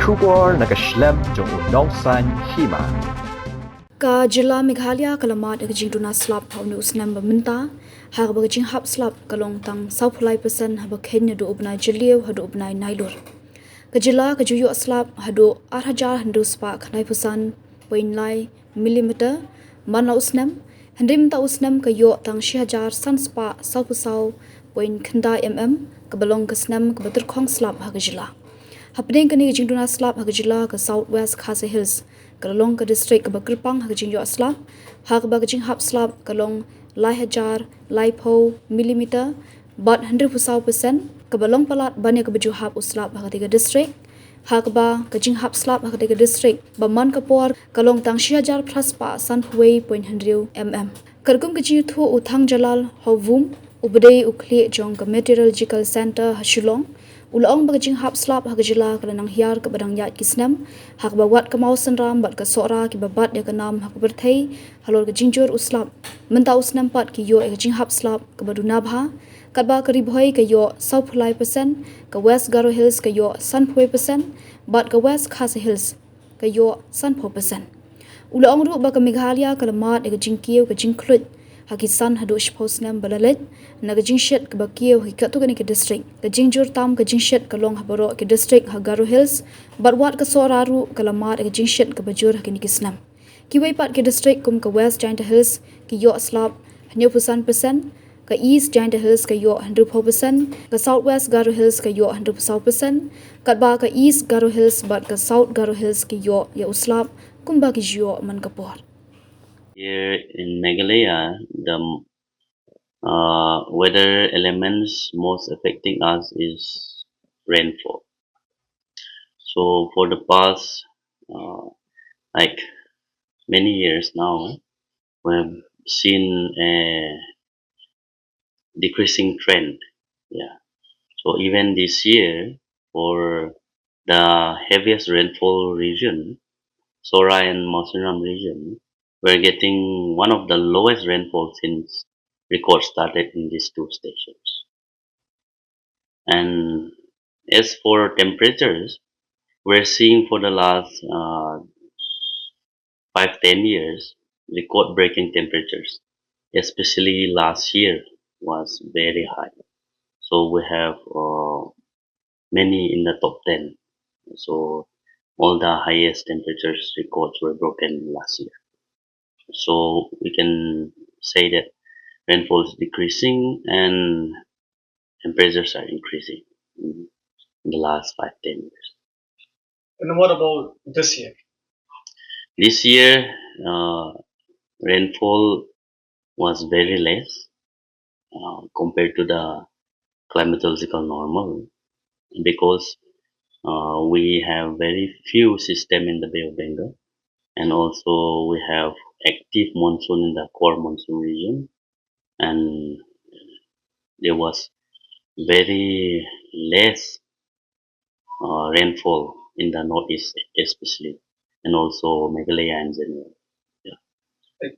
Shubor nakaslem jong Mawsynram Hima. Ka Jylla Meghalaya kalamat ag Duna slap haunu usnam baminta hag bag hap slap kalong tang saupulai persen haba Kenya do ubnai Jylla hadu ubnai nailur. Ka Jylla ka juyu slap hadu 8,000 handu spa khnai pusan poin lai millimeter mana usnam handim ta usnam ka yo tang 6,000 san spa saupusau poin khandai ka balong ka snam ka batur khong slap hag Jylla. Happening kani Duna slap hag Jylla ka southwest Khasi Hills kalong ka district ka bakripang hag yo slap hag bagajing hap slap kalong lai hajar lai po millimeter bat 100% ka balong palat banya ka baju hap uslap hag tiga district hag ba kajing hap slap hag tiga district baman kapor kalong tang 6,000 plus pa san huwei point 100 karkum kaji thu uthang jalal hovum ubdei ukli jong ka meteorological center hashulong Ulaong bagajing hap slap hag Jylla kalanang hiar ka badang yat kisnam hak bawat ka Mawsynram bat ka Sohra ki babat ya kanam hak berthei halor ka Jingkyrduh uslap menta usnam pat ki yo gajing hap slap ka Duna bha kadba ka ribhoi ka yo 9% ka West Garo Hills ka yo 9% bat ka West Khasi Hills ka yo 9%. Ulaong ru ba ka Meghalaya kalamat ya Jingkyrduh ka Jingkyrduh hakisan hadu shposnam balalet naga jingshet ka bakiyo hikatu kani ka district ka jingjur tam ka jingshet ka long habaro ka district ha Garo Hills barwat ka Sohra ru kalamat ka jingshet ka bajur kini kisnam kiwai pat ka district kum ka West Jingkyrduh Hills ki yo slap 90% ka East Jingkyrduh Hills ka yo 100% ka Southwest Garo Hills ka yo 100% kadba ka East Garo Hills bat ka South Garo Hills ki yo ya uslap kumba ki yo man kapor. Here in Meghalaya, the weather elements most affecting us is rainfall. So for the past like many years now, we've seen a decreasing trend. Yeah. So even this year, for the heaviest rainfall region, Sohra and Mawsynram region, we're getting one of the lowest rainfall since records started in these two stations. And as for temperatures, we're seeing for the last 5-10 years record-breaking temperatures. Especially last year was very high. So we have many in the top 10. So all the highest temperatures records were broken last year. So we can say that rainfall is decreasing and temperatures are increasing in the last 5-10 years. And what about this year? This year, rainfall was very less compared to the climatological normal because we have very few system in the Bay of Bengal, and also we have active monsoon in the core monsoon region, and there was very less rainfall in the northeast especially, and also Meghalaya in general.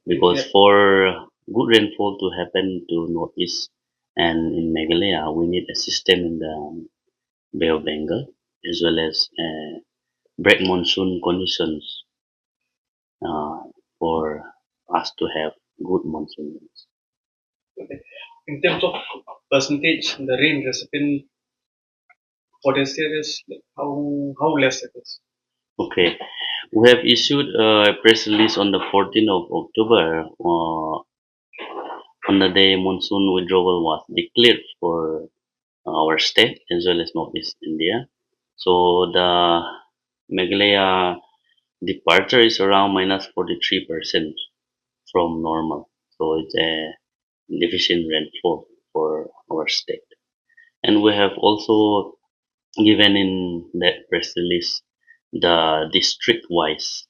Because for good rainfall to happen to northeast and in Meghalaya, we need a system in the Bay of Bengal as well as break monsoon conditions for us to have good monsoon. Okay. In terms of percentage, the rain has been for this year is like how less it is. Okay, we have issued a press release on the 14th of October on the day monsoon withdrawal was declared for our state as well as Northeast India. So the Meghalaya departure is around minus 43% from normal. So it's a deficient rainfall for our state. And we have also given in that press release the district wise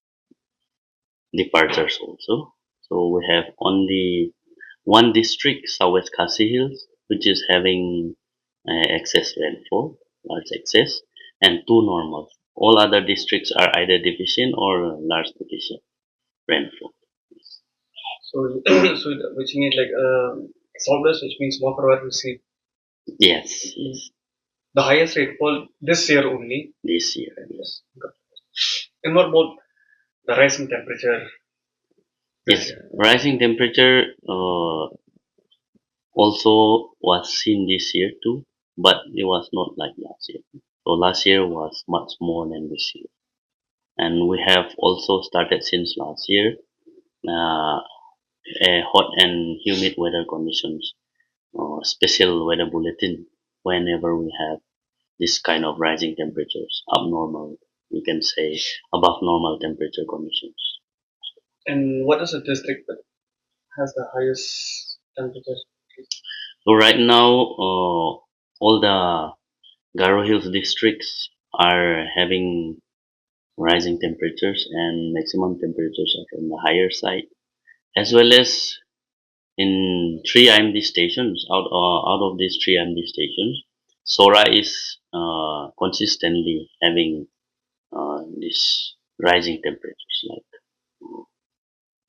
departures also. So we have only one district, Southwest Khasi Hills, which is having excess rainfall, large excess, and two normals. All other districts are either deficient or large deficient rainfall. So, which means like southwest, which means Sohra received. Yes, yes. The highest rainfall this year only. this year. Yes. And what about the rising temperature? Yes, rising temperature also was seen this year too, but it was not like last year. So last year was much more than this year, and we have also started since last year uh, a hot and humid weather conditions, special weather bulletin whenever we have this kind of rising temperatures, abnormal, you can say above normal temperature conditions. And what is the district that has the highest temperature? So right now, all the Garo Hills districts are having rising temperatures and maximum temperatures are on the higher side, as well as in three IMD stations. Out of these three IMD stations, Sohra is consistently having this rising temperatures like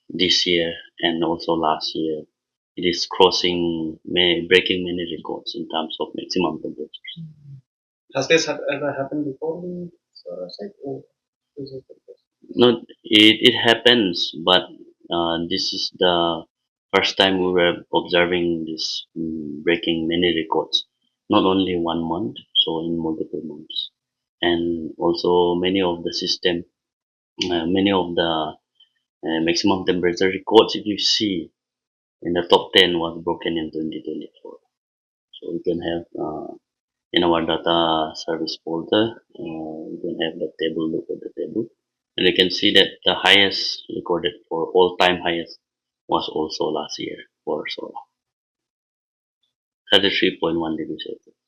this year and also last year. It is breaking many records in terms of maximum temperatures. Has this ever happened before in site, or is it the first? No, it happens, but this is the first time we were observing this breaking many records, not only 1 month, so in multiple months, and also many of the maximum temperature records, if you see in the top 10 was broken in 2024. So you can have in our data service folder, you can have the table, look at the table, and you can see that the highest recorded for all time highest was also last year for Sohra, 33.1 degrees Celsius.